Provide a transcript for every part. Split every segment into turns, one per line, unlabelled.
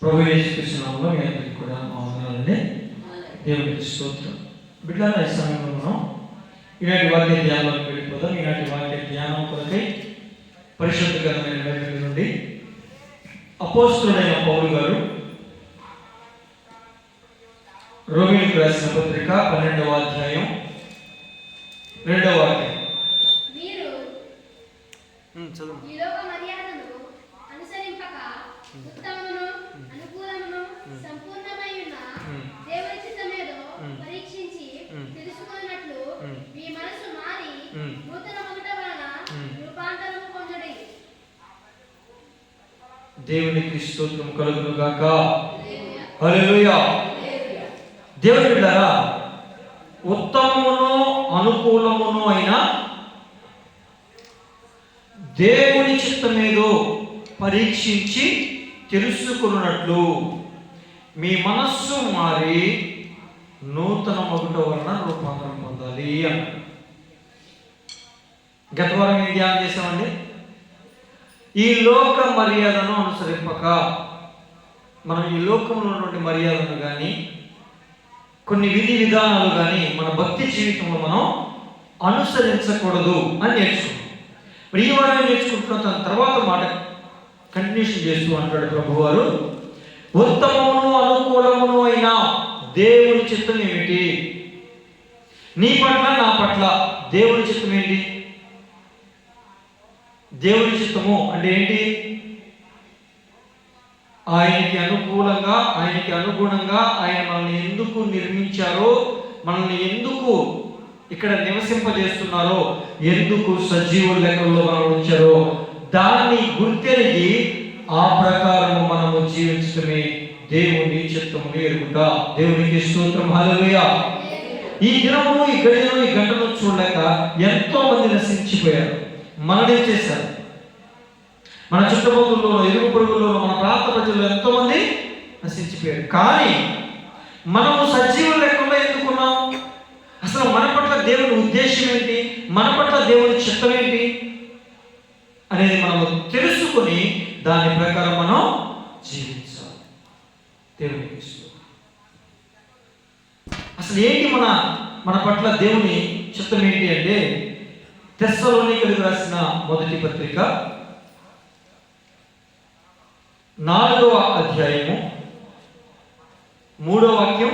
ప్రభు యేసు క్రీస్తు నామములో మీ అందరికీ కూడా మా వందనాలండి. దేవునికి స్తోత్రం. బిడ్డలారా, ఈ సమయంలో మనం ఈనాటి వాక్య ధ్యానంలోకి వెళ్ళిపోదాం. ఈనాటి వాక్య ధ్యానం కొరకై పరిశుద్ధ గ్రంథమైన బైబిల్ నుండి అపోస్తలుడైన పౌలు గారు రోమీయులకు రాసిన పత్రిక 12వ అధ్యాయం 2వ వాక్యం.
ఈ లోక మర్యాదను అనుసరింపక ఉత్తమమును అనుకూలమును సంపూర్ణమైన దేవుని చిత్తమేదో పరీక్షించి తెలుసుకున్నట్లు మీ మనసు మారి నూతన మొదట వలన రూపాంతరము పొందుడి.
దేవునికి స్తోత్రం కలుగును గాక. హల్లెలూయా. దేవుని బిడ్డలారా, ఉత్తమమును అనుకూలమును అయిన దేవుని చిత్తమేదో పరీక్షించి తెలుసుకున్నట్లు మీ మనస్సు మారి నూతన మొదట వలన రూపాంతరం పొందాలి అన్న. గత వారం ఏం ధ్యానం చేసామండి? ఈ లోక మర్యాదను అనుసరింపక, మనం ఈ లోకంలో ఉన్నటువంటి మర్యాదను కానీ కొన్ని విధి విధానాలు కానీ మన భక్తి జీవితంలో మనం అనుసరించకూడదు అని నేర్చుకున్నాం. ఈ వారం నేర్చుకుంటున్న తన తర్వాత మాట కంటిన్యూషన్ చేస్తూ అంటాడు ప్రభువారు, ఉత్తమమును అనుకూలమును అయిన దేవుని చిత్తం ఏమిటి? నీ పట్ల నా పట్ల దేవుని చిత్తం ఏంటి? దేవుని చిత్తము అంటే ఏంటి? ఆయనకి అనుకూలంగా, ఆయనకి అనుగుణంగా ఆయన మనల్ని ఎందుకు నిర్మించారో, మనల్ని ఎందుకు ఇక్కడ నివసింపజేస్తున్నారో, ఎందుకు సజీవుల లెక్కల్లో మనం ఉంచారో దాన్ని గుర్తెరిగి ఆ ప్రకారము మనము జీవించడమే దేవుని చిత్తముని ఎరుగుట. దేవునికి స్తోత్రం. హల్లెలూయా. ఈ దినము, ఈ గడియను, ఈ గంటను చూడలేక ఎంతో మంది నశించిపోయారు. మననే చేశారు. మన చుట్టుపక్కలలో, ఇరుగు పొరుగుల్లో, మన ప్రాంత ప్రజల్లో ఎంతో మంది నశించిపోయారు. కానీ మనము సజీవుల లెక్కలో ఎందుకున్నాం? అసలు మన పట్ల దేవుని ఉద్దేశం ఏంటి, మన పట్ల దేవుని చిత్తం ఏంటి అనేది మనము తెలుసుకొని దాని ప్రకారం మనం జీవించాలి. దేవునికి అసలు ఏంటి మన పట్ల దేవుని చిత్తం ఏంటి అంటే, తెస్సలోనికీయులకు రాసిన మొదటి పత్రిక 4వ అధ్యాయము 3వ వాక్యం.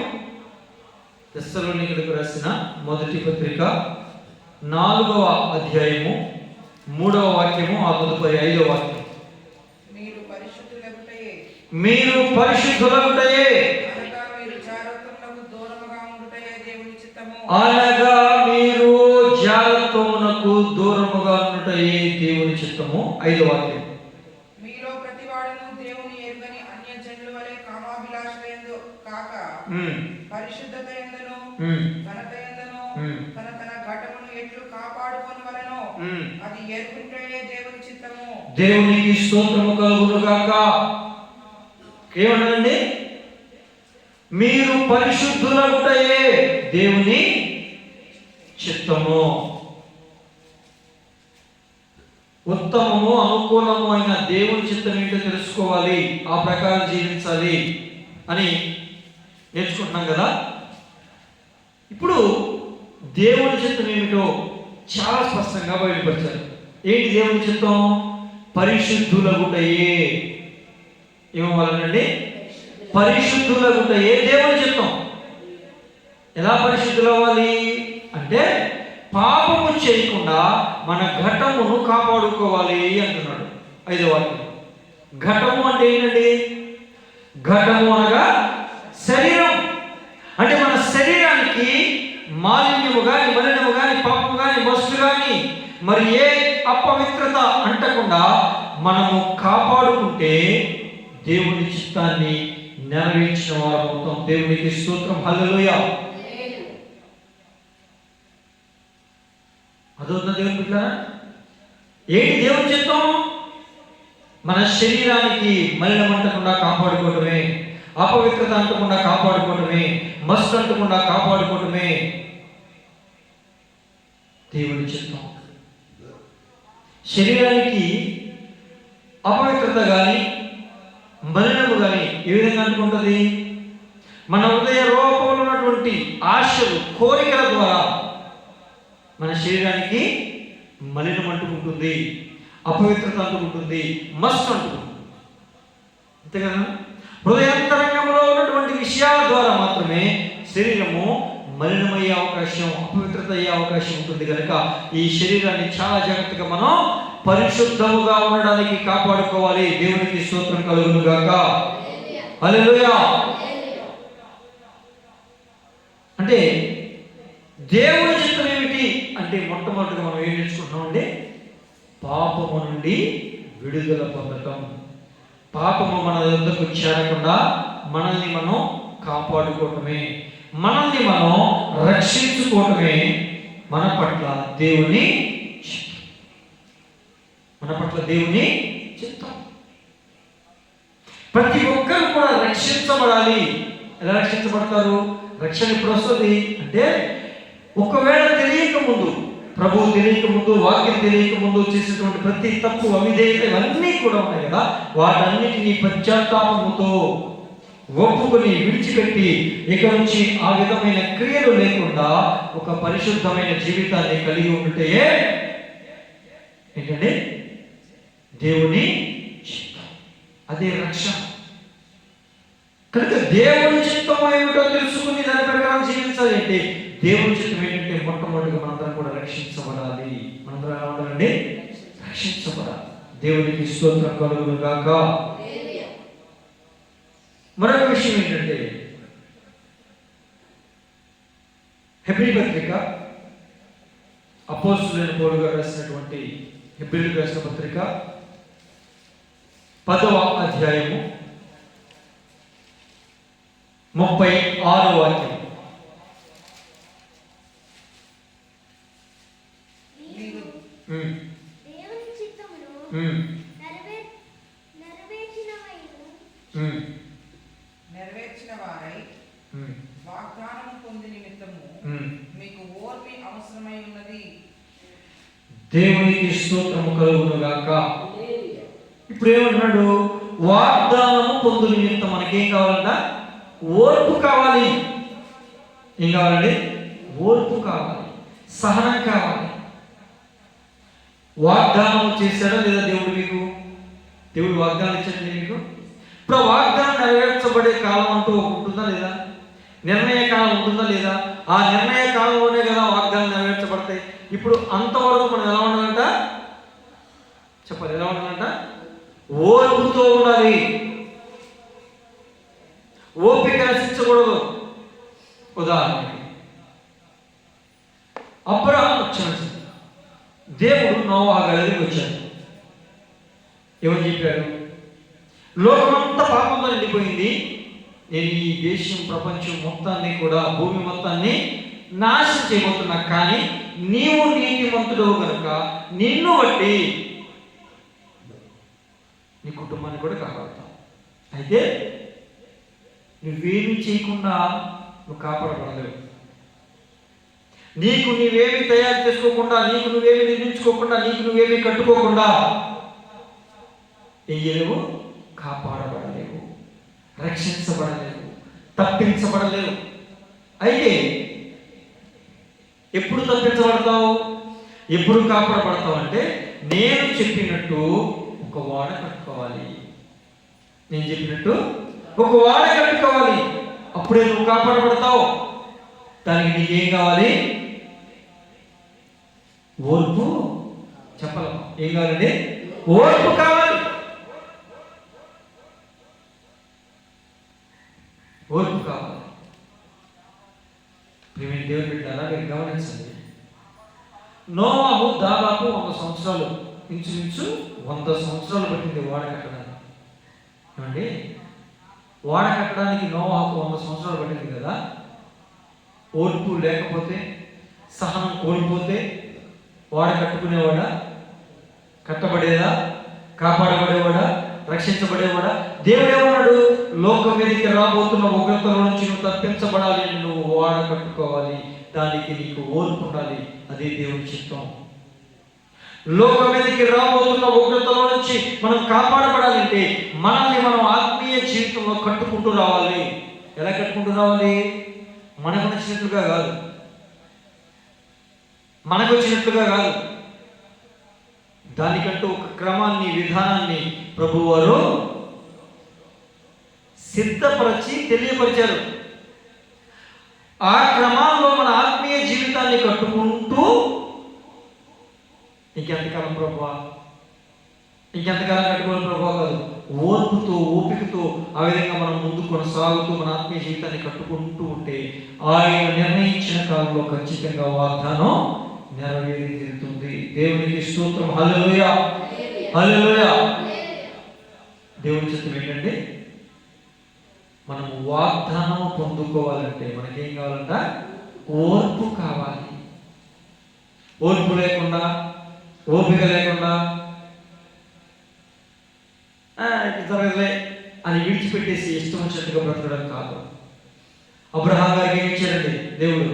తెస్సలోనికీయులకు రాసిన మొదటి పత్రిక 4వ అధ్యాయము 3వ వాక్యము, ఆ తదుపరి 5వ వాక్యం. మీరు పరిశుద్ధులగుటయే అనగా మీరు జారత్వమునకు దూరముగా ఉండుటయే దేవుని చిత్తము. 5వ వాక్యం.
మీలో ప్రతివాడును దేవుని ఎరుగని అన్యజనుల వలె కామాభిలాషయందు కాక పరిశుద్ధత యందును ఘనత యందును తన ఘటమును ఎట్లు కాపాడుకొనవలెనో అది ఎరుగుటయే దేవుని చిత్తము.
దేవునికి స్తోత్రము కలుగును గాక. ఏమన్నాడండి? మీరు పరిశుద్ధులగుటయే దేవుని చిత్తము. ఉత్తమము అనుకూలము అయిన దేవుని చిత్తం ఏంటో తెలుసుకోవాలి, ఆ ప్రకారం జీవించాలి అని నేర్చుకుంటున్నాం కదా. ఇప్పుడు దేవుని చిత్తం ఏమిటో చాలా స్పష్టంగా బయలుపరిచారు. ఏంటి దేవుని చిత్తం? పరిశుద్ధులగుటయే. ఏమవ్వాలనండి? పరిశుద్ధులగుటయే దేవుని చిత్తం. ఎలా పరిశుద్ధులు అవ్వాలి అంటే, పాపము చేయకుండా మన ఘటమును కాపాడుకోవాలి అంటున్నాడు. 5వ వాక్యం. ఘటము అంటే ఏంటండి? ఘటము అనగా శరీరం. అంటే మన శరీరానికి మాలిన్యము కానీ, మలినము కానీ, పాపము కానీ, మస్తు కానీ, మరి ఏ అపవిత్రత అంటకుండా మనము కాపాడుకుంటే దేవుని చిత్తాన్ని నెరవేర్చిన వారు అవుతాం. దేవునికి స్తోత్రం. హల్లెలూయా. అదవుతున్న దేవుని బిడ్డలారా, ఏంటి దేవుని చిత్తం? మన శరీరానికి మలినం అంటకుండా కాపాడుకోవటమే, అపవిత్రత అంటకుండా కాపాడుకోవటమే, మస్తు అంటకుండా కాపాడుకోవటమే దేవుని చిత్తం. శరీరానికి అపవిత్రత కానీ మలినము కానీ ఏ విధంగా దేనికి అంటుకుంటుంది? మన హృదయ రూపంలో ఉన్నటువంటి ఆశలు, కోరికల ద్వారా మన శరీరానికి మలినం అంటుకుంటుంది, అపవిత్రత అంటుకుంటుంది, మస్తు అంటుకుంటుంది. అంతే కదా? హృదయాంతరంగంలో ఉన్నటువంటి విషయాల ద్వారా మాత్రమే శరీరము మలినమయ్యే అవకాశం, అపవిత్రత అయ్యే అవకాశం ఉంటుంది. కనుక ఈ శరీరాన్ని చాలా జాగ్రత్తగా మనం పరిశుద్ధముగా ఉండడానికి కాపాడుకోవాలి. దేవునికి స్తోత్రం కలుగును గాక. హల్లెలూయా. అంటే దేవుని చిత్తం ఏమిటి అంటే మొట్టమొదటిగా మనం ఏం నేర్చుకుంటున్నామండి? పాపము నుండి విడుదల పొందటం. పాపము మన వద్దకు చేరకుండా మనల్ని మనం కాపాడుకోవటమే, మనల్ని మనం రక్షించుకోవటమే మన పట్ల దేవుని చిత్తం. ప్రతి ఒక్కరు కూడా రక్షించబడాలి. ఎలా రక్షించబడతారు? రక్షణ ఎప్పుడు వస్తుంది అంటే ఒకవేళ తెలియక ముందు, ప్రభువు తెలియక ముందు, వాక్యం తెలియక ముందు చేసేటువంటి ప్రతి తప్పు, అవిధేయత ఇవన్నీ కూడా ఉన్నాయి కదా, వాటన్నిటినీ పశ్చాత్తాపముతో ఒప్పుకొని విడిచిపెట్టి ఇక నుంచి ఆ విధమైన క్రియలు లేకుండా ఒక పరిశుద్ధమైన జీవితాన్ని కలిగి ఉంటే ఏంటంటే దేవుని చిత్తం. అదే రక్షణ. కనుక దేవుని చిత్తం ఏమిటో తెలుసుకుని దాని ప్రకారం జీవించాలి. అంటే దేవుని చిత్తం ఏంటంటే మొట్టమొదటిగా మనందరం కూడా రక్షించబడాలి. మనందరం ఎలా ఉండాలండి? రక్షించబడాలి. దేవునికి స్తోత్రం కలుగును గాక. మరొక విషయం ఏంటంటే హెబ్రీ పత్రిక, అపోస్తలుడైన పౌలు గారు రాసినటువంటి హెబ్రీయులకు రాసిన పత్రిక 10వ అధ్యాయము 36వ వాక్యం.
దేవుని చిత్తమును
నెరవేర్చిన వారై వాగ్దానం పొంది నిమిత్తము మీకు ఓర్మి అవసరమై ఉన్నది.
దేవునికి స్తోత్రము కలుగును గాక. ఇప్పుడు ఏమంటున్నాడు? వాగ్దానము పొందు నిమిత్తం మనకేం కావాలంట? ఓర్పు కావాలి. ఏం కావాలండి? ఓర్పు కావాలి, సహనం కావాలి. వాగ్దానం చేశాడా లేదా దేవుడు మీకు? దేవుడు వాగ్దానం ఇచ్చాడండి మీకు. ఇప్పుడు వాగ్దానం నెరవేర్చబడే కాలం అంటూ ఉంటుందా లేదా? నిర్ణయ కాలం ఉంటుందా లేదా? ఆ నిర్ణయ కాలంలోనే కదా వాగ్దానం నెరవేర్చబడతాయి. ఇప్పుడు అంతవరకు మనం ఎలా ఉండాలంట? చెప్పాలి, ఎలా ఉండాలంట? ఓర్పుతో ఉండాలి. ఓపిక నశించకూడదు. ఉదాహరణకి అబ్రహాం వచ్చాడు. దేవుడు నోవహు దగ్గరికి వచ్చాడు. ఏమని చెప్పాడు? లోకమంతా పాపంతో నిండిపోయింది, నేను ఈ దేశం, ప్రపంచం మొత్తాన్ని కూడా, భూమి మొత్తాన్ని నాశనం చేయబోతున్నా, కానీ నీవు నీతిమంతుడు కనుక నిన్ను బట్టి నీ కుటుంబాన్ని కూడా కాపాడుతావు. అయితే నువ్వేమి చేయకుండా నువ్వు కాపాడబడలేవు. నీకు నువ్వేమి తయారు చేసుకోకుండా, నీకు నువ్వేమి నిర్మించుకోకుండా, నీకు నువ్వేమి కట్టుకోకుండా వేయలేవు, కాపాడబడలేవు, రక్షించబడలేవు, తప్పించబడలేవు. అయితే ఎప్పుడు తప్పించబడతావు, ఎప్పుడు కాపాడబడతావు అంటే నేను చెప్పినట్టు ఒక వాడ కట్టుకోవాలి. నేను చెప్పినట్టు ఒక వాడ కట్టుకోవాలి, అప్పుడే నువ్వు కాపాడబడతావు. దానికి నీకేం కావాలి? ఓర్పు. చెప్పాలి, ఏం కావాలండి? ఓర్పు కావాలి. ఓర్పు కావాలి. ప్రియమైన దేవుని బిడ్డలారా, మీరు గమనించండి. నోవాహు దాదాపు 100 సంవత్సరాలు, ఇంచుమించు 100 సంవత్సరాలు పట్టింది వాడ కట్టడానికి. ఏమండి, వాడ కట్టడానికి నోవాహుకు 100 సంవత్సరాలు పట్టింది కదా. ఓర్పు లేకపోతే, సహనం కోల్పోతే వాడ కట్టుకునేవాడా? కట్టబడేదా? కాపాడబడేవాడా? రక్షించబడేవాడా? దేవుడు ఏమన్నాడు? లోకం మీదకి రాబోతున్న ఉగ్రతల నుంచి నువ్వు తప్పించబడాలి, నువ్వు వాడ కట్టుకోవాలి, దానికి నీకు ఓర్పు ఉండాలి. అదే దేవుని చిత్తం. లోకం మీదకి రాబోతున్న ఉగ్రతల నుంచి మనం కాపాడబడాలంటే, మనల్ని మనం ఆత్మీయ జీవితంలో కట్టుకుంటూ రావాలి. ఎలా కట్టుకుంటూ రావాలి? మనకు నచ్చినట్లుగా కాదు, మనకు వచ్చినట్లుగా కాదు. దానికంటూ ఒక క్రమాన్ని, విధానాన్ని ప్రభువారు సిద్ధపరిచి తెలియపరిచారు. ఆ క్రమాల్లో మన ఆత్మీయ జీవితాన్ని కట్టుకుంటూ ఇంకెంతకాలం ప్రభువా, ఇంకెంతకాలం కట్టుకోవాలి ప్రభువా కాదు, ఓర్పుతో, ఓపికతో ఆ విధంగా మనం ముందు కొనసాగుతూ మన ఆత్మీయ జీవితాన్ని కట్టుకుంటూ ఉంటే ఆయన నిర్ణయించిన కాలంలో ఖచ్చితంగా వాగ్దానం నెరవేరి తీరుతుంది. దేవునికి స్తోత్రం. హల్లెలూయా, హల్లెలూయా. దేవుని చిత్తం ఏంటంటే మనము వాగ్దానం పొందుకోవాలంటే మనకేం కావాలంట? ఓర్పు కావాలి. ఓర్పు లేకుండా, ఓపిక లేకుండా జరగలే అని విడిచిపెట్టేసి ఇష్టం వచ్చినట్టుగా బ్రతకడం కాదు. అబ్రహాం గారికి ఏమి ఇచ్చాడండి దేవుడు?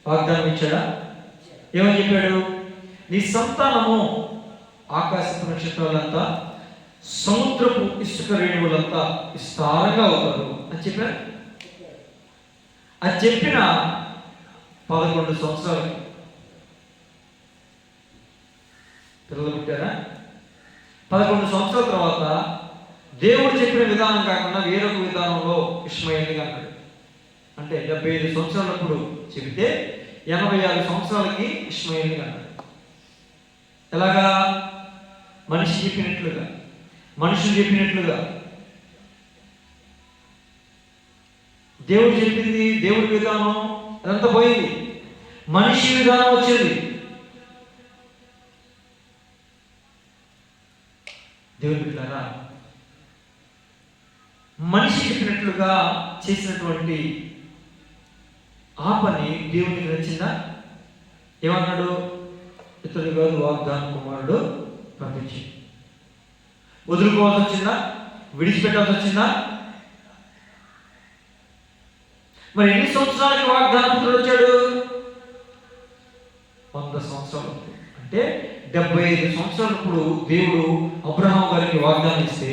వాగ్దానం ఇచ్చాడా? ఏమని చెప్పాడు? నీ సంతానము ఆకాశపు నక్షత్రాలంతా, సముద్రపు ఇసుక రేణువులంతా విస్తారంగా అవుతారు అని చెప్పాడు. అది చెప్పిన 11 సంవత్సరాలకి పిల్లలు పుట్టారా? 11 సంవత్సరాల తర్వాత దేవుడు చెప్పిన విధానం కాకుండా వేరొక విధానంలో ఇష్మాయేలుని అన్నాడు. అంటే 75 సంవత్సరాలప్పుడు చెబితే 86 సంవత్సరాలకి ఇష్మాయేలుని అన్నాడు. ఎలాగా? మనిషి చెప్పినట్లుగా, మనుషులు చెప్పినట్లుగా. దేవుడు చెప్పింది, దేవుడి విధానం అదంతా పోయింది, మనిషి విధానం వచ్చింది. దేవుని బిడ్డలారా, మనిషి చెప్పినట్లుగా చేసినటువంటి ఆ పని దేవునికి నచ్చిందా? ఏమన్నాడు? ఇతడు కాదు వాగ్దాన కుమారుడు పంపించి. వదులుకోవాల్సి వచ్చిందా? విడిచిపెట్టాల్సి వచ్చిందా? మరి ఎన్ని సంవత్సరాలకి వాగ్దాన పుత్రుడు వచ్చాడు? 100 సంవత్సరాలు. అంటే 75 సంవత్సరాలప్పుడు దేవుడు అబ్రహాం గారికి వాగ్దానం ఇస్తే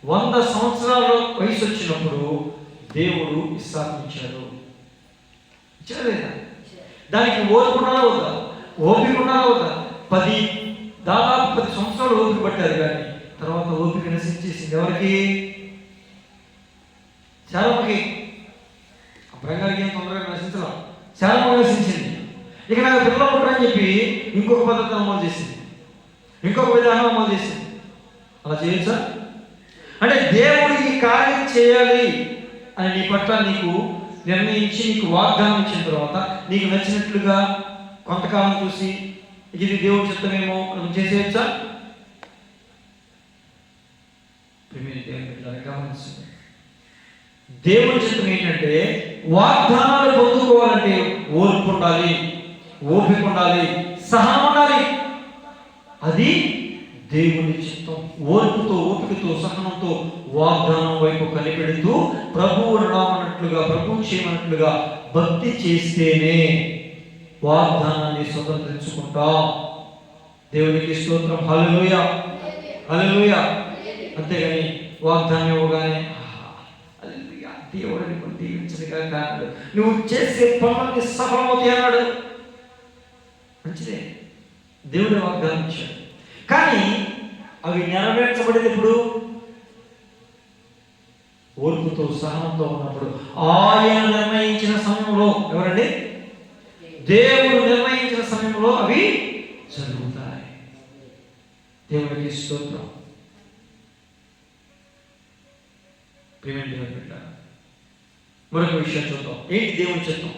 100 సంవత్సరాల వయసు వచ్చినప్పుడు దేవుడు ఇస్సాకుని ఇచ్చాడు. ఇచ్చలేదా? దానికి ఓర్పు ఉండాలా వద్దా? ఓపిక ఉండాలా వద్దా? దాదాపు 10 సంవత్సరాలు ఓపిక పట్టారు. కానీ తర్వాత ఓపిక నశించేసింది. ఎవరికి? శారమ్మకి. అబ్రహాం గారికి ఏం తొందరగా నశించడం, శారమ్మ నశించింది. ఇక నాకు పిల్లలు పుట్టరని చెప్పి ఇంకొక పద్ధతిని అమలు చేసింది, ఇంకొక విధానం అమలు చేసింది. అలా చేయొచ్చా? అంటే దేవుడు ఈ కార్యం చేయాలి అని నీ పట్ల నీకు నిర్ణయించి నీకు వాగ్దానం ఇచ్చిన తర్వాత నీకు నచ్చినట్లుగా కొంతకాలం చూసి ఇది దేవుడు చిత్తమేమో నువ్వు చేసేయచ్చా? గమనించండి, దేవుడి చిత్తం ఏంటంటే వాగ్దానాలు పొందుకోవాలంటే ఓర్పు ఉండాలి, ఓపిక ఉండాలి, సహనం ఉండాలి. అది దేవుని చిత్తం. ఓర్పుతో, ఓపికతో, సహనంతో వాగ్దానం వైపు కనిపెడుతూ ప్రభువు రామన్నట్లుగా, ప్రభువు చేయమన్నట్లుగా భక్తి చేస్తేనే వాగ్దానాన్ని స్వతంత్రించుకుంటాం. దేవునికి స్తోత్రం. హల్లెలూయా, హల్లెలూయా. అంతేగాని వాగ్దానం ఇవ్వగానే దేవుడిని కొన్ని దీవించదుగా కాదు, నువ్వు చేసే పనులన్నీ సఫలమవుతాయి అన్నాడు. మంచిదే, దేవుడు వాగ్దానం ఇచ్చాడు. కానీ అవి నెరవేర్చబడేది ఎప్పుడు? ఓర్పుతో, సహనంతో ఉన్నప్పుడు. ఆయన నిర్ణయించిన సమయంలో. ఎవరండి? దేవుడు నిర్ణయించిన సమయంలో అవి జరుగుతాయి. దేవుడికి స్తోత్రం. ప్రియమైన దేవుని బిడ్డ, మరొక విషయం చూద్దాం. ఏంటి దేవుని చిత్తం?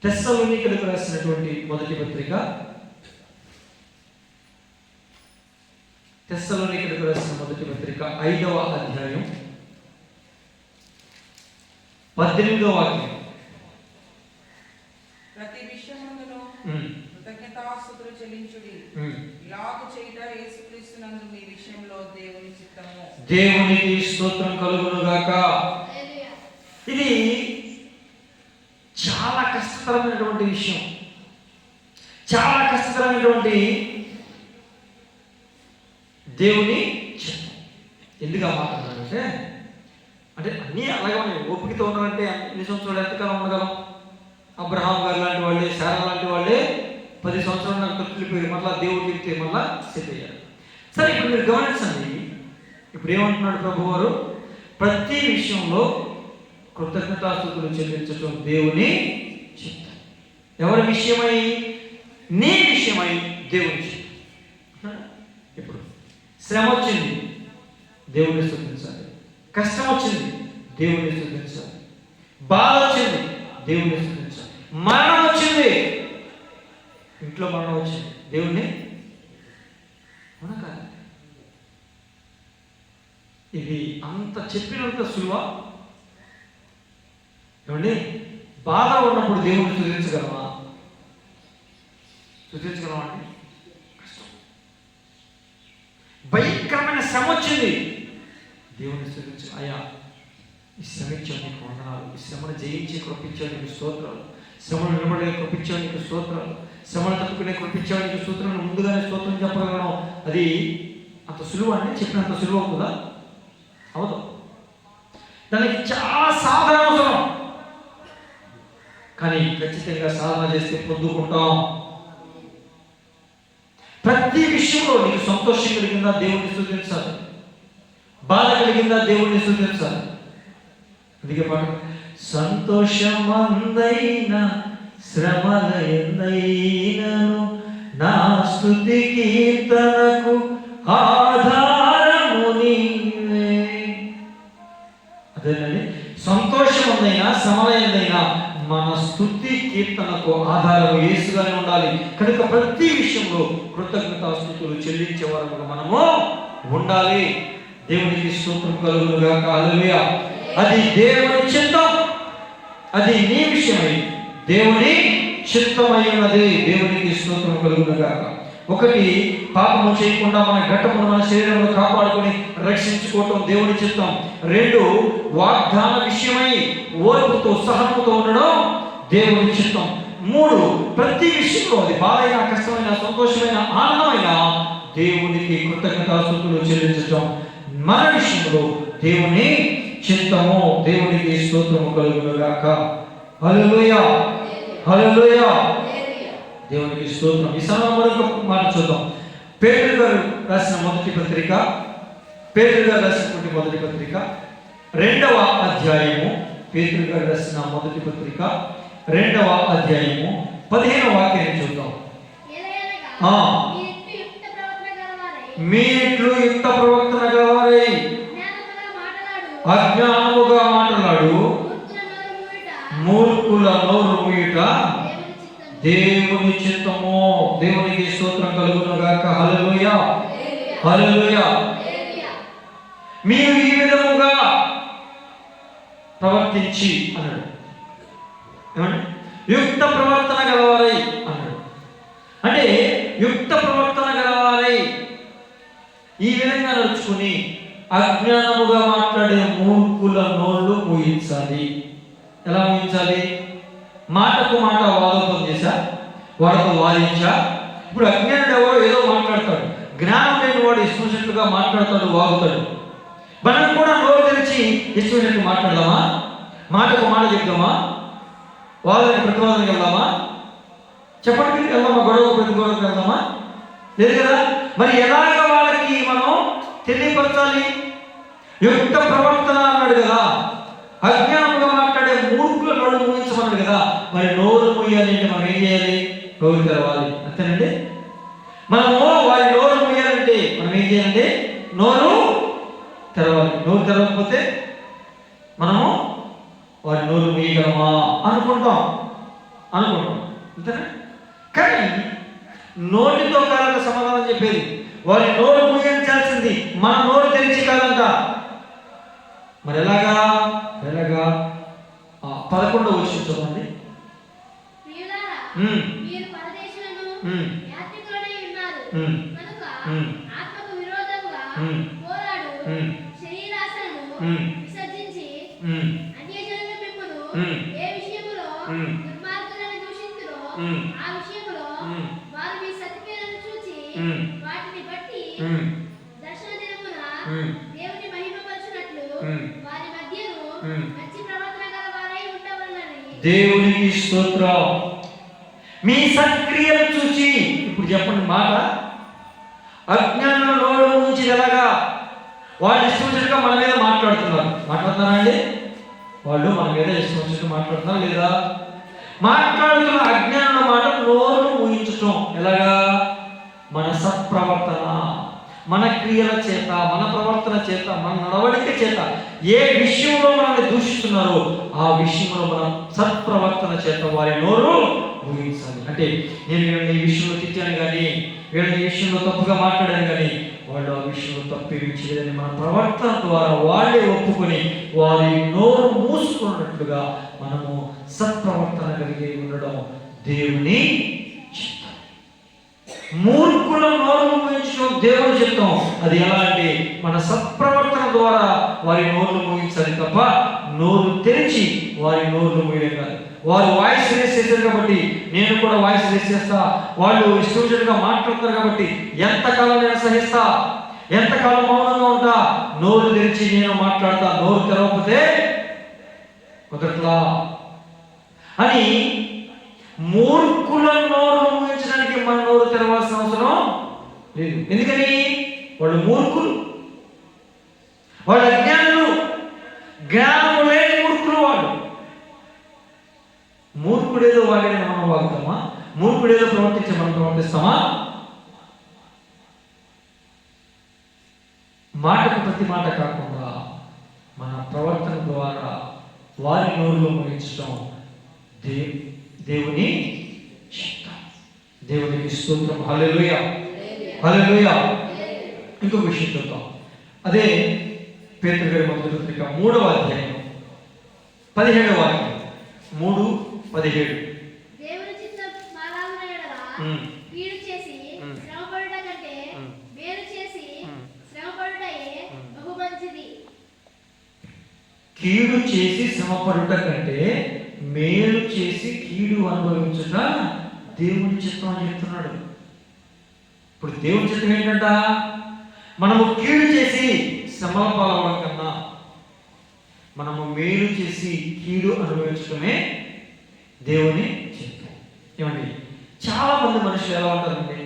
తెస్సలోనికీయులకు రాసినటువంటి మొదటి పత్రిక, తెస్సలోనికీయులకు రాసిన మొదటి పత్రిక 5వ అధ్యాయం 18వ వాక్యం.
ప్రతి విషయమును కృతజ్ఞతాస్తుతులు చెల్లించుడి, ఇలాగు చేయుట యేసుక్రీస్తునందు మీ విషయంలో దేవుని చిత్తము.
దేవునికి స్తోత్రం కలుగును గాక. ఇది చాలా కష్టతరమైనటువంటి విషయం, చాలా కష్టతరమైనటువంటి దేవుని చిత్తం. ఎందుకు ఆ మాట అన్నారంటే, అంటే అన్నీ అలాగే ఉన్నాయి. ఓపికతో ఉన్నారంటే ఎన్ని సంవత్సరాలు ఎంతకాలం ఉండగలం? అబ్రహాం గారు లాంటి వాళ్ళే, శారా లాంటి వాళ్ళే 10 సంవత్సరాలు నాకు తొట్టిపోయి మళ్ళీ దేవుడు చెప్తే మళ్ళీ సెట్ అయ్యారు. సరే, ఇప్పుడు మీరు గమనించండి. ఇప్పుడు ఏమంటున్నాడు ప్రభు వారు? ప్రతి విషయంలో కృతజ్ఞతాస్తుతులు చెల్లించడం దేవుని చిత్తం. ఎవరి విషయమై? నీ విషయమై దేవుని చిత్తం. ఇప్పుడు శ్రమ వచ్చింది, దేవుని స్తుతించాలి. కష్టం వచ్చింది, దేవుని స్తుతించాలి. బాధ వచ్చింది, దేవుని స్తుతించాలి. మరణం వచ్చింది, ఇంట్లో మరణం వచ్చింది, దేవుణ్ణి కాదు. ఇది అంత చెప్పినంత సులువా? ఏమండి, బాధ ఉన్నప్పుడు దేవుణ్ణి స్తుతించగలమా? స్తుతించగలమా అండి? కష్టం. భయంకరమైన శ్రమ వచ్చింది, దేవుని స్తుతించు. అయ్యా, ఈ శ్రమ ఇచ్చావు నీకు వందనాలు, ఈ శ్రమను జయించి కృపించావు నీకు స్తోత్రాలు, శ్రమను నిలబడే కృపించావు నీకు స్తోత్రాలు, శ్రమను తట్టుకునే కృపించావు నీకు స్తోత్రాలు ముందుగానే స్తోత్రం చెప్పగలను. అది అంత సులువు అండి? చెప్పినంత సులువు అవుతుందా? అవదు. దానికి చాలా సాధన అవసరం. కానీ ఖచ్చితంగా సాధన చేస్తే పొందుకుంటాం. ప్రతి విషయంలో నీకు సంతోషం కలిగిందా, దేవుడిని స్తుతించాలి. బాధ కలిగిందా, దేవుడిని స్తుతించాలి. అందుకే పాట, సంతోషమందైన శ్రమల ఎందైనను నా స్తుతి కీర్తనకు ఆధారము నీవే. అదేనండి, సంతోషమందైనా శ్రమల ఎందైనా మన స్తుతి కీర్తనకు ఆధారం యేసుగానే ఉండాలి. కనుక ప్రతి విషయంలో కృతజ్ఞతాస్తుతులు చెల్లించే వారు మనము ఉండాలి. దేవునికి స్తోత్రం కలుగును గాక. హల్లెలూయా. అది దేవుని చిత్తం, అది నీ విషయమై దేవుని చిత్తమై ఉన్నది. దేవునికి స్తోత్రం కలుగును గాక. ఒకటి, పాపము చేయకుండా మన ఘట్టమును మన శరీరంలో కాపాడుకొని రక్షించుకోవటం దేవుని చిత్తం. 2, వాగ్దాన విషయమై ఓర్పుతో సహనముతో ఉండడం దేవుని చిత్తం. 3, ప్రతి విషయంలో అది బాధైన, కష్టమైన, సంతోషమైన, ఆనందమైన దేవునికి కృతజ్ఞతాస్తుతులు చెల్లించటం మన విషయంలో దేవుని చిత్తము. దేవునికి స్తోత్రము కలుగును గాక. హల్లెలూయా, హల్లెలూయా. దేవునికి స్తోత్రం. ఈ సమయంలో మరొక మాట చూద్దాం. పేతురు గారు రాసిన మొదటి పత్రిక, పేతురు గారు రాసినటువంటి మొదటి పత్రిక 2వ అధ్యాయము, పేతురు గారు రాసిన మొదటి పత్రిక 2వ అధ్యాయము 15వ వాక్యాన్ని చూద్దాం. మీట్లు యుక్త ప్రవర్తన గలవారై అజ్ఞానముగా మాట్లాడు మూర్ఖుల నోరు మూయుట దేవుని చిత్తము. దేవునికి స్తోత్రం కలుగును గాక. హల్లెలూయా, హల్లెలూయా. మీరు ఈ విధముగా ప్రవర్తించి అన్నాడు. ఏమండి? యుక్త ప్రవర్తన గలవారై అన్నాడు. అంటే యుక్త ప్రవర్తన గలవారై ఈ విధంగా నడుచుకుని అజ్ఞానముగా మాట్లాడే మూర్ఖుల నోళ్ళు మూయించాలి. ఎలా మూయించాలి? మాటకు మాట వాదోపం చేశా, వాడితో వాదించా. ఇప్పుడు అజ్ఞానుడు ఎవరో ఏదో మాట్లాడతాడు, జ్ఞానం లేని వాడు ఇష్టమైనట్లుగా మాట్లాడతాడు, వాగుతాడు. మనం కూడా నోరు తెరిచి ఇష్టమైనట్టు మాట్లాడదామా? మాటకు మాట చెప్దామా? వాదనకి ప్రతివాదనకి వెళ్దామా? చెప్పడానికి వెళ్దామా? గొడవ ప్రతి గొడవకి వెళ్దామా? లేదు కదా. మరి ఎలాగ వాళ్ళకి మనం తెలియపరచాలి? యుక్త ప్రవర్తన అన్నాడు కదా, అజ్ఞానంగా మాట్లాడే మూర్ఖుల నోరు మూయించమన్నాడు కదా. మరి నోరు మూయాలి అంటే మనం ఏం చేయాలి? నోరు తెరవాలి. అంతేనండి. మనము వారి నోరు మూయాలంటే మనం ఏం చేయాలంటే నోరు తెరవాలి. నోరు తెరవకపోతే మనము వారి నోరు మూయగలమా అనుకుంటాం. అంతేనా? కానీ నోటితో కాలంగా సమాధానం చెప్పేది. వారి నోరు మూయించాల్సింది మన నోరు తెరిచి కాదంట. మరి ఎలాగా? 11వ వచనం చూడండి.
మీరు పరదేశులను యాత్రికులై ఉన్నారు కనుక ఆత్మకు విరోధంగా పోరాడు శరీరాశలను విసర్జించి అన్యజనుల మిమ్మును ఏ విషయములో దుర్మార్గులను దూషించురో ఆ విషయములో వారు మీ సత్క్రియలను చూచి వాటిని బట్టి దర్శన దినమున దేవుని వారి మధ్యను మంచి ప్రవర్తన గల వారై ఉండవలెనని.
దేవునికి స్తోత్రం. మీ సత్క్రియలు చూసి, ఇప్పుడు చెప్పండి మాట, అజ్ఞానం నోరు నుంచి ఎలాగా వాళ్ళు ఇష్టం వచ్చినట్టుగా మన మీద మాట్లాడుతున్నారా అండి? వాళ్ళు మన మీద ఇష్టం వచ్చినట్టు మాట్లాడుతున్నారు లేదా? మాట్లాడుతున్న అజ్ఞానం మాట నోరు ఊహించటం ఎలాగా? మన సత్ప్రవర్తన, మన క్రియల చేత, మన ప్రవర్తన చేత, మన నడవడిక చేత ఏ విషయంలో మనల్ని దూషిస్తున్నారో ఆ విషయంలో మనం సత్ప్రవర్తన చేత వారి నోరు ఊహించాలి. అంటే నేను వీళ్ళని ఈ విషయంలో తిట్టాను కానీ, వీళ్ళని ఈ విషయంలో తప్పుగా మాట్లాడాను కానీ, వాళ్ళు ఆ విషయంలో తప్పు చేయలేదని మన ప్రవర్తన ద్వారా వాళ్ళే ఒప్పుకొని వారి నోరు మూసుకున్నట్లుగా మనము సత్ప్రవర్తన కలిగి ఉండడం దేవుని చిత్తం. మూర్ఖుల నోరు మూయించడం దేవుని చిత్తం. అది ఎలా అంటే మన సత్ప్రవర్తన ద్వారా వారి నోర్లు మూయించాలి తప్ప నోరు తెరిచి వారి నోర్లు మూయడం కాదు. వారు వాయిస్ రేస్ చేశారు కాబట్టి నేను కూడా వాయిస్ రేస్ చేస్తా, వాళ్ళు ఇష్టంగా మాట్లాడతారు కాబట్టి ఎంతకాలం నేను సహిస్తా, ఎంతకాలం మౌనంగా ఉంటా, నోరు తెరిచి నేను మాట్లాడతా, నోరు తెరవకపోతే కుదరట్లా అని మూర్ఖుల నోరు మూయించడానికి మన నోరు తెరవాల్సిన అవసరం లేదు. ఎందుకని? వాళ్ళు మూర్ఖులు, వాళ్ళు అజ్ఞానులు, జ్ఞానము లేని మూర్ఖులు. వాళ్ళు మూర్ఖుడేదో వాడిని మనం వాగుతామా? మూర్ఖుడేదో ప్రవర్తించి మనం ప్రవర్తిస్తామా? మాటకు ప్రతి మాట కాకుండా మన ప్రవర్తన ద్వారా వారి నోరులో ముగించడం దేవుని చిత్తం. దేవునికి స్తోత్రం. హల్లెలూయా, హల్లెలూయా. ఇంకొక విషయం చూద్దాం. అదే పేతురు గారి మొదటి పత్రిక 3వ అధ్యాయం 17వ వాక్యం. 3:17.
దేవుని చిత్తం మాలాగున ఎడల కీడు చేసి శ్రమపడుట కంటే మేలు చేసి శ్రమపడుటయే బహు మంచిది.
కీడు చేసి శ్రమపడుట కంటే మేలు చేసి కీడు అనుభవించుట దేవుని చిత్తం అని చెప్తున్నాడు. ఇప్పుడు దేవుని చిత్తం ఏంటంట? మనము కీడు చేసి శ్రమల పాలవడం కన్నా మనము మేలు చేసి కీడు అనుభవించడమే దేవుని చిత్తం. ఏమండి, చాలా మంది మనుషులు ఎలా ఉంటారండి?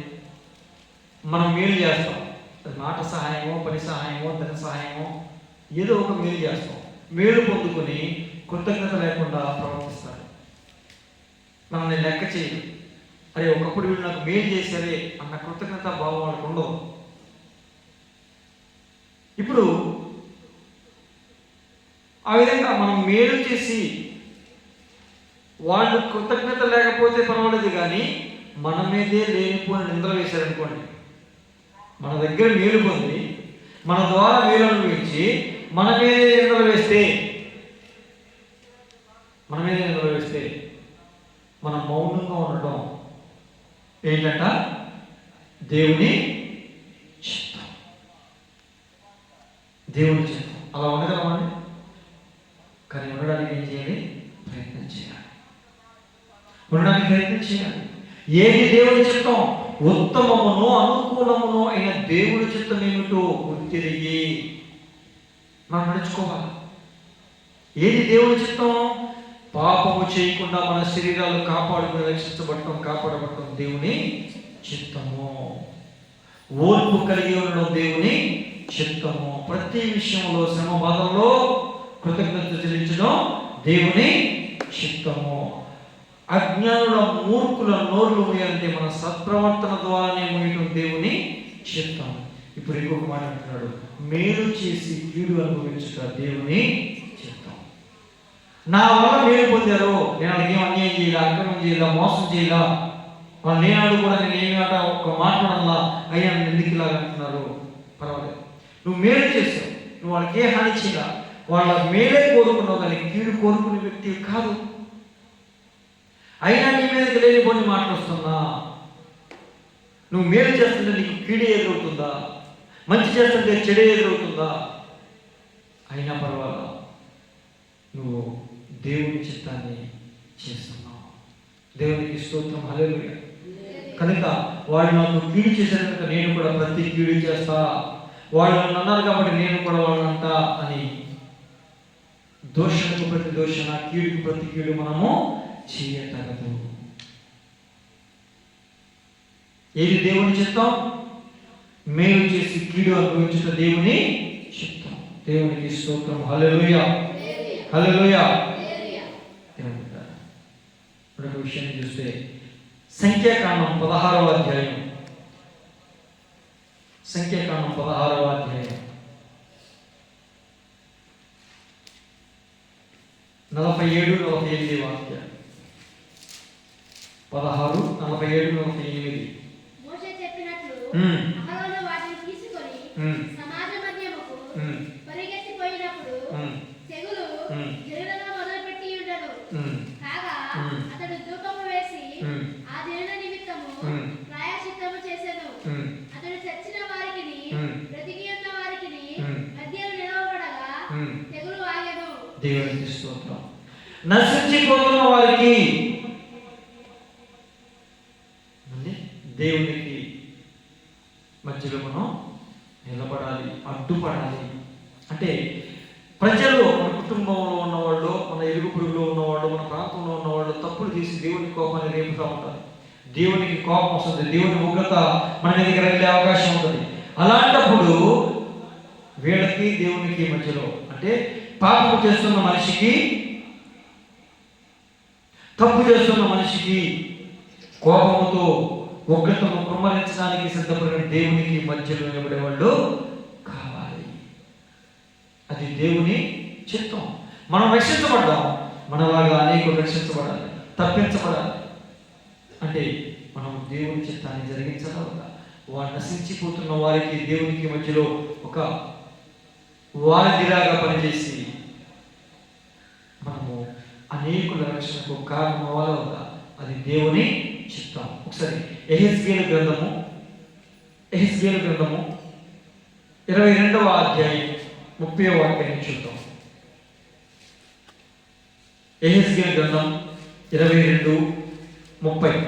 మనం మేలు చేస్తాం, మాట సహాయమో, పని సహాయమో, ధన సహాయమో, ఏదో ఒక మేలు చేస్తాం. మేలు పొందుకొని కృతజ్ఞత లేకుండా ప్రవర్తిస్తారు. మనల్ని లెక్క చేయరు. అరే ఒకప్పుడు వీళ్ళు నాకు మేలు చేశారే అన్న కృతజ్ఞత భావం వాళ్ళకు ఉండవు. ఇప్పుడు ఆ విధంగా మనం మేలు చేసి వాళ్ళు కృతజ్ఞత లేకపోతే పర్వాలేదు కానీ మన మీదే లేనిపోయిన నిందలు వేశారనుకోండి, మన దగ్గర మేలు పొంది మన ద్వారా మేలు అనుభవించి మన మీదే నిందలు వేస్తే మనం మౌనంగా ఉండటం ఏంటంట? దేవుని చిత్తం. దేవుని చిత్తం. అలా ఉండగలమండి? కానీ ఉండడానికి ఏం చేయాలి? ప్రయత్నం చేయాలి. ఉండడానికి ప్రయత్నం చేయాలి. ఏది దేవుని చిత్తం? ఉత్తమమును అనుకూలమును అయిన దేవుని చిత్తం ఏమిటో గుర్తిరిగి మనం నడుచుకోవాలి. ఏది దేవుని చిత్తం? పాపము చేయకుండా మన శరీరాలు కాపాడుకుని కాపాడబడటం దేవుని చిత్తము. ఓర్పు కలిగి ఉండడం దేవుని చిత్తము. ప్రతి విషయంలో శ్రమ బాధల్లో కృతజ్ఞత చెల్లించడం దేవుని చిత్తము. అజ్ఞానుల మూర్ఖుల నోర్లు మూయాలంటే మన సత్ప్రవర్తన ద్వారానే మూయటం దేవుని చిత్తం. ఇప్పుడు ఇంకొక మాట అంటున్నాడు, మేలు చేసి కీడు అనుభవించుట దేవుని చిత్తం. నా వల్ల మేలు పొందారు, నేను వాళ్ళకి ఏం అన్యాయం చేయాల, అక్రమం చేయాల, మోసం చేయాల, వాళ్ళు నేనాడు కూడా నేను ఏమి ఆట ఒక మాట్లాడాలా, అయ్యా నన్ను ఎందుకు ఇలా అంటున్నారు? పర్వాలేదు, నువ్వు మేలు చేసావు, నువ్వు వాళ్ళకి ఏ హాని చేయాల, వాళ్ళ మేలే కోరుకున్నావు కానీ కీడు కోరుకునే వ్యక్తి కాదు. అయినా నీ మీదకి లేనిపోని మాట్లాడుతున్నా. నువ్వు మేలు చేస్తుంటే నీకు కీడే ఎదురవుతుందా? మంచి చేస్తుంటే చెడే ఎదురవుతుందా? అయినా పర్వాలా, నువ్వు దేవుని చిత్తాన్ని చేస్తున్నావు. దేవునికి స్తోత్రం. హల్లెలూయా. కనుక వాళ్ళు నాకు కీడు చేశారు కనుక నేను కూడా ప్రతి కీడు చేస్తా, వాళ్ళు నన్ను అన్నారు కాబట్టి నేను కూడా వాళ్ళంటా అని దోషణకు ప్రతి దోషణ, కీడుకు ప్రతి కీడు మనము చేయతగదు. ఏది దేవుని చిత్తం? మేలు చేసి కీడు అనుభవించిన దేవుని చిత్తం. దేవునికి స్తోత్రం. హల్లెలూయా, హల్లెలూయా. ఒక విషయాన్ని చూస్తే సంఖ్యాకాండం 16వ అధ్యాయం, సంఖ్యాకాండం 16వ అధ్యాయం 47-48 వాక్యాలు. 16, 47, 48.
మోషే చెప్పినట్లు
మ్మ్.
అహరోను వాటిని తీసుకొని
మ్మ్.
సమాజ మధ్యముకు
మ్మ్.
పరిగెత్తిపోయినప్పుడు
మ్మ్.
తెగులు
మ్మ్.
జరగడం మొదలుపెట్టి ఉండను.
మ్మ్.
కాగా
మ్మ్.
అతడు ధూపము వేసి
మ్మ్.
ఆ దిన నిమిత్తము
మ్మ్.
ప్రాయశ్చిత్తము చేసెను.
మ్మ్.
అతడు చచ్చిన వారికిని
మ్మ్.
బ్రతికి ఉన్న వారికిని
మ్మ్.
మధ్యలో నిలవబడగా
మ్మ్.
తెగులు ఆగెను.
దేవునికి స్తోత్రం. నశించిపోతున్న వారికి దేవునికి మధ్యలో మనం నిలబడాలి, అడ్డుపడాలి. అంటే ప్రజలు, మన కుటుంబంలో ఉన్నవాళ్ళు, మన ఇరుగు పొరుగులో ఉన్నవాళ్ళు, మన ప్రాంతంలో ఉన్నవాళ్ళు తప్పులు చేసి దేవుని కోపాన్ని రేపుతూ ఉంటారు. దేవునికి కోపం వస్తుంది, దేవుని ఉగ్రత మన దగ్గర వెళ్ళే అవకాశం ఉంటుంది. అలాంటప్పుడు వీళ్ళకి దేవునికి మధ్యలో, అంటే పాపం చేస్తున్న మనిషికి, తప్పు చేస్తున్న మనిషికి కోపముతో ఉగ్రతను కుమ్మరించడానికి సిద్ధపడిన దేవునికి మధ్యలో నిలబడే వాళ్ళు కావాలి. అది దేవుని చిత్తం. మనం రక్షించబడ్డాం, మనలాగా అనేకులు రక్షించబడాలి, తప్పించబడాలి. అంటే మనం దేవుని చిత్తాన్ని జరిగించగలగా వారు నశించిపోతున్న వారికి దేవునికి మధ్యలో ఒక వారిదిలాగా పనిచేసి మనము అనేకుల రక్షణకు కారణం అవ్వాలవుతా. అది దేవుని చిత్తం. ఒకసారి యెహెజ్కేలు గ్రంథము 22వ అధ్యాయం 30వ వాక్యాన్ని చూద్దాం. యెహెజ్కేలు గ్రంథం 22:30.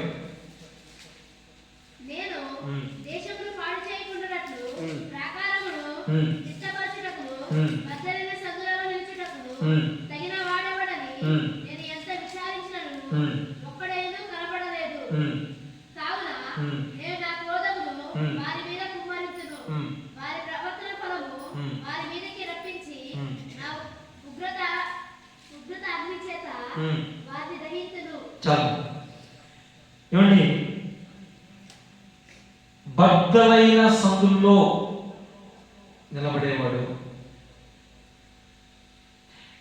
నేను
మ్మ్.
దేశమును పాడు చేయకుండానట్లు
మ్మ్.
ప్రాకారమును
మ్మ్.
ఇష్టపరచుటకును
మ్మ్.
భద్రమైన సందులలో నిలుచుటకును
మ్మ్.
తగిన వాడెవడని
మ్మ్.
నేను ఎంత విచారించినను
మ్మ్.
ఒక్కడేనూ కనపడలేదు.
మ్మ్.
కావున
మ్మ్.
నేను నా క్రోధమును
మ్మ్.
వారి మీద కుమ్మరించును.
మ్మ్.
వారి ప్రవర్తన ఫలము
మ్మ్.
వారి మీదకి రప్పించి
మ్మ్.
నా ఉగ్రత అగ్ని చేత
మ్మ్.
వారిని దహించును.
చాలు. ఏమండి, బద్దలైన సందుల్లో నిలబడేవాడు,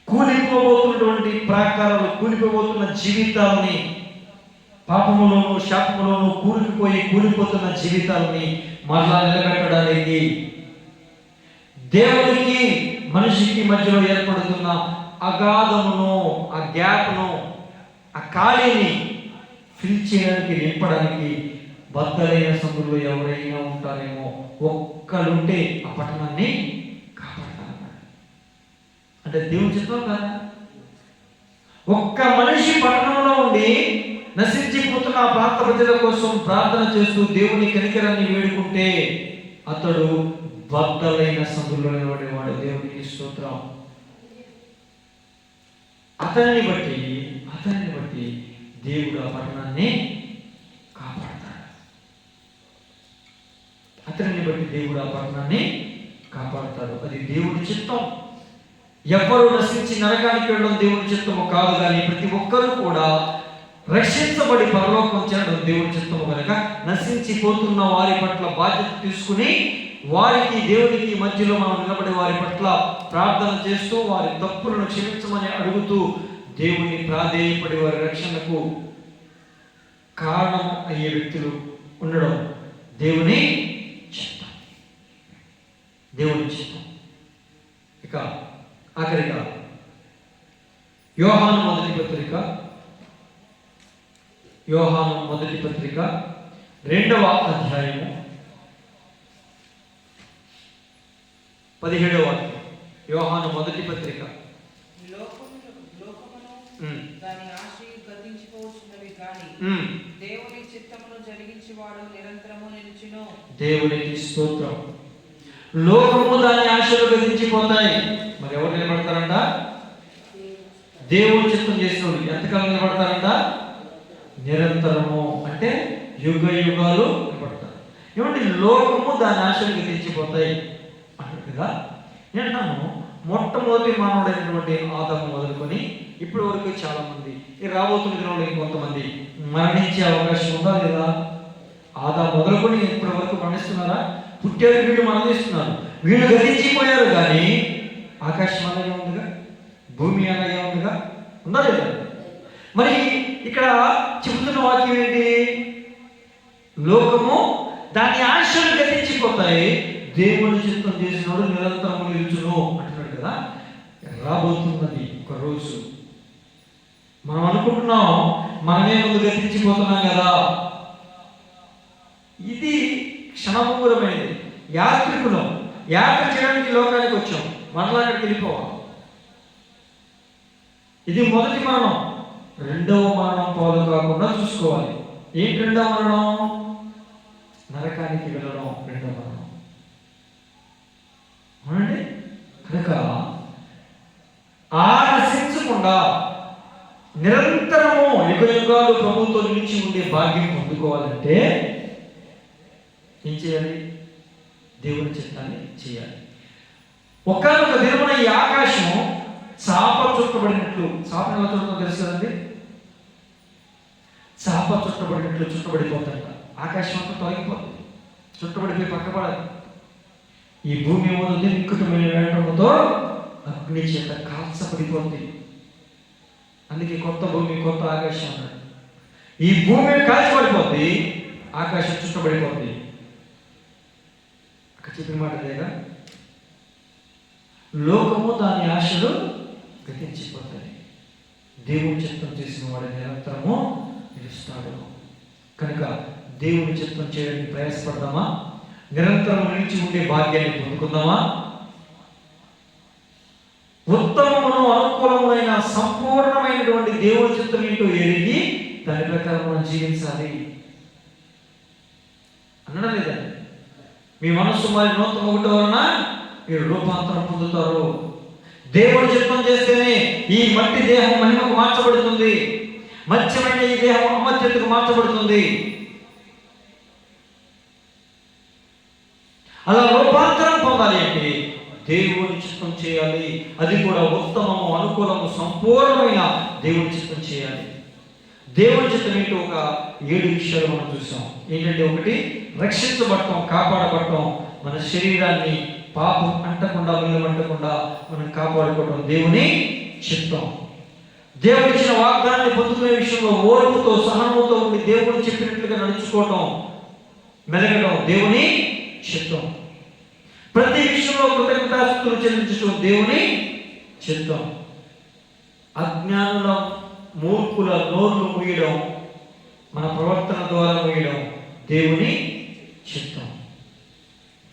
కూలిపోబోతున్నటువంటి ప్రాకారాలు, కూలిపోబోతున్న జీవితాలని, పాపములోను శాపములోను కూలిపోతున్న జీవితాలని మరలా నిలబెట్టడానికి దేవునికి మనిషికి మధ్యలో ఏర్పడుతున్న అగాధమును, ఆ గ్యాప్ను, ఆ ఖాళీని ఫిల్ చేయడానికి, నింపడానికి బద్దలైన సందులో ఎవరైనా ఉంటారేమో, ఒక్కడుంటే ఆ పట్టణాన్ని కాపాడతారన్నాడు. అంటే దేవుని చిత్తం కదా. ఒక్క మనిషి పట్టణంలో ఉండి నశించిపోతున్న ఆ ప్రాంత ప్రజల కోసం ప్రార్థన చేస్తూ దేవుని కనికరాన్ని వేడుకుంటే అతడు బద్దలైన సందులో నిలబడేవాడు. దేవునికి స్తోత్రం. అతనిని బట్టి దేవుడు ఆ పట్టణాన్ని కాపాడతాడు. అతనిని బట్టి దేవుడు ఆ పట్టణాన్ని కాపాడతాడు. అది దేవుడి చిత్తం. ఎవరు నశించి నరకానికి వెళ్ళడం దేవుడి చిత్తము కాదు, కానీ ప్రతి ఒక్కరూ కూడా రక్షించబడి పరలోకం చేరడం దేవుడి చిత్తము కనుక నశించిపోతున్న వారి పట్ల బాధ్యత తీసుకుని వారికి దేవునికి మధ్యలో మనం నిలబడే వారి పట్ల ప్రార్థన చేస్తూ వారి తప్పులను క్షమించమని అడుగుతూ దేవుని ప్రాధేయపడి వారి రక్షణకు కారణం అయ్యే వ్యక్తులు ఉండడం దేవుని చిత్తం. దేవుని చిత్తం. ఇక ఆఖరిగా యోహాను మొదటి పత్రిక 2వ అధ్యాయము 17వ వాక్యం. యోహాను మొదటి పత్రిక.
లోకమును దాని ఆశయు గతించిపోతున్నవి కానీ దేవుని చిత్తమును జరిగించువాడు నిరంతరము నిలుచును.
దేవునికి స్తోత్రం. లోకము దాని ఆశలు గతించిపోతాయి, మరి ఎవరు నిలబడతారంట? దేవుని చిత్తం చేసిన వాళ్ళు ఎంతకాలం నిలబడతారంట? నిరంతరము, అంటే యుగ యుగాలు నిలబడతారు. ఏమంటే లోకము దాని ఆశలకు తెచ్చిపోతాయి అంటారు కదా. నేను మొట్టమొదటి మానవుడైనటువంటి ఆదాము మొదలుకొని ఇప్పటి వరకు చాలా మంది, ఈ రాబోతున్న దినంలో ఇంకొంతమంది మరణించే అవకాశం ఉందా లేదా? ఆదాము మొదలుకొని ఇప్పటి వరకు మరణిస్తున్నారా? పుట్టారు వీళ్ళు మరణిస్తున్నారు. వీళ్ళు గతించిపోయారు, కానీ ఆకాశం అలాగే ఉందిగా, భూమి అలాగే ఉందిగా, ఉందా లేదా? మరి ఇక్కడ చెబుతున్న వాక్యం ఏంటి? లోకము దాని ఆశలు గతించిపోతాయి, దేవుని చిత్తం చేసినోడు నిరంతరము నిలుచును అంటున్నాడు కదా. రాబోతున్నది ఒక రోజు, మనం అనుకుంటున్నాం మనమే ముందు గతించిపోతున్నాం కదా. ఇది క్షణభంగురమైనది. యాత్రికులం, యాత్ర చేయడానికి లోకానికి వచ్చాం, మరలా అక్కడికి వెళ్ళిపోవాలి. ఇది మొదటి మరణం. రెండవ మరణం పాలు కాకుండా చూసుకోవాలి. ఏంటి రెండవ మరణం? నరకానికి వెళ్ళడం రెండవ మరణం. అవునండి. కనుక నశించకుండా నిరంతరము యుగ యుగాలు ప్రభుత్వం నిలిచి ఉండే భాగ్యం పొందుకోవాలంటే ఏం చేయాలి? దేవుని చిత్తాన్ని చేయాలి. ఒక్కనొక దినమున ఈ ఆకాశం చాప చుట్టబడినట్లు, చాప ఎలా చుట్టడం తెలుసు కదండి? చాప చుట్టబడినట్లు చుట్టబడిపోతాయి. ఆకాశం అంతా తొలగిపోతుంది, చుట్టబడిపోయి పక్కపడాలి. ఈ భూమి మొదలు నిక్కుటమైన వేటముతో అగ్ని చేత కాల్చబడిపోతుంది. అందుకే కొత్త భూమి కొత్త ఆకాశం అన్నాడు. ఈ భూమి కాల్చబడిపోతుంది, ఆకాశం చుట్టబడిపోతుంది. అక్కడ చెప్పిన మాట లేదా? లోకము దాని ఆశలు గతించిపోతాయి, దేవుని చిత్తం చేసిన వాడు నిరంతరము నిలుస్తాడు. కనుక దేవుని చిత్తం చేయడానికి ప్రయాసపడదామా? నిరంతరం నిలిచి ఉండే భాగ్యాన్ని పొందుకుందామా? ఉత్తమమును అనుకూలమైన సంపూర్ణమైనటువంటి దేవుని చిత్తం ఏంటో ఎరిగి దాని ప్రకారం మనం జీవించాలి అనడం లేదండి. మీ మనస్సు మరి నూతన ఒకటి వలన మీరు రూపాంతరం పొందుతారు. దేవుని చిత్తం చేస్తేనే ఈ మట్టి దేహం మహిమకు మార్చబడుతుంది, మత్స్యమైన ఈ దేహం అమర్త్యతకు మార్చబడుతుంది. అలా రూపాంతరం పొందాలి అంటే దేవుని చిత్తం చేయాలి. అది కూడా ఉత్తమము, అనుకూలము, సంపూర్ణమైన దేవుని చిత్తం చేయాలి. దేవుని చిత్తం ఏంటో ఒక 7 విషయాలు మనం చూసాం. ఏంటంటే, ఒకటి రక్షించబడటం, కాపాడబడటం, మన శరీరాన్ని పాపం అంటకుండా నిలబడకుండా మనం కాపాడుకోవడం దేవుని చిత్తం. దేవుడు ఇచ్చిన వాగ్దానాన్ని పొందుకునే విషయంలో ఓర్పుతో సహనముతో ఉండి దేవుడు చెప్పినట్లుగా నడుచుకోవటం, మెలగడం దేవుని చిత్తం. ప్రతి విషయంలో కృతజ్ఞతాస్తుతులు చెల్లించడం దేవుని చిత్తం. అజ్ఞానుల మూర్ఖుల నోర్లు మూయడం, మన ప్రవర్తన ద్వారా మూయడం దేవుని చిత్తం.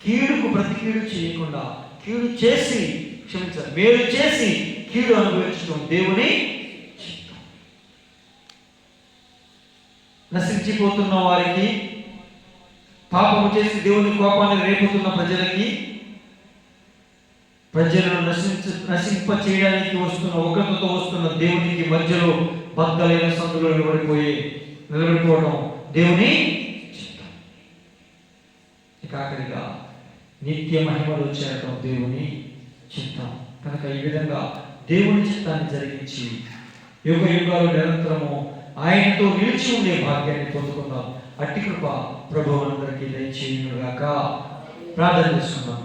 కీడుకు ప్రతి కీడు చేయకుండా కీడు చేసి క్షమించాలి, మేలు చేసి కీడు అనుభవించడం దేవుని చిత్తం. నశించిపోతున్న వారికి, పాపము చేసి దేవుని కోపాన్ని రేపుతున్న ప్రజలను నశింప చేయడానికి వస్తున్న, ఉగ్రతతో వస్తున్న దేవునికి మధ్యలో బద్దలైన సందులో నిలబడిపోవడం దేవుని చిత్తం. ఇక ఆఖరిగా నిత్య మహిమలో చేరటం దేవుని చిత్తం. కనుక ఈ విధంగా దేవుని చిత్తాన్ని జరిగించి యుగ యుగాలు నిరంతరము ఆయనతో నిలిచి ఉండే భాగ్యాన్ని పొందుకుందాం. అట్టి కృప ప్రభువు అందరికీ దయచేయునుగాక. ప్రార్థన చేసుకుందాం.